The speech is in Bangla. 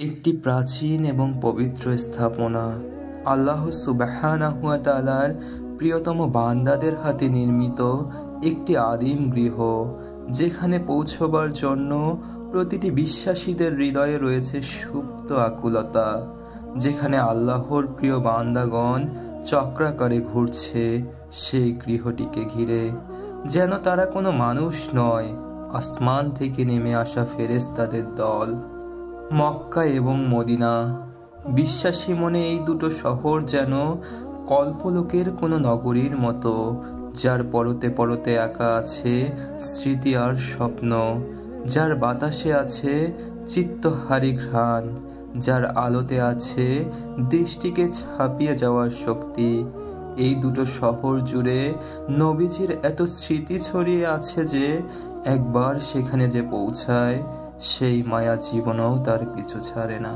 একটি প্রাচীন এবং পবিত্র স্থাপনা, আল্লাহ সুবহানাহু ওয়া তাআলার প্রিয়তম বান্দাদের হাতে নির্মিত একটি আদিম গৃহ, যেখানে পৌঁছবার জন্য প্রতিটি বিশ্বাসীদের হৃদয়ে রয়েছে সুপ্ত আকুলতা, যেখানে আল্লাহর প্রিয় বান্দাগণ চক্রাকারে ঘুরছে সেই গৃহটিকে ঘিরে, যেন তারা কোনো মানুষ নয়, আসমান থেকে নেমে আসা ফেরেশতাদের দল। মক্কা এবং মদিনা, বিশ্বাসী মনে এই দুটো শহর যেন কল্পলোকের কোনো নগরীর মতো, যার পরতে পরতে আঁকা আছে স্মৃতি আর স্বপ্ন, যার বাতাসে আছে চিত্তহারী ঘ্রাণ, যার আলোতে আছে দৃষ্টিকে ছাপিয়ে যাওয়ার শক্তি। এই দুটো শহর জুড়ে নবীজির এত স্মৃতি ছড়িয়ে আছে যে একবার সেখানে যে পৌঁছায় সেই মায়া জীবনেও তার পিছু ছাড়ে না।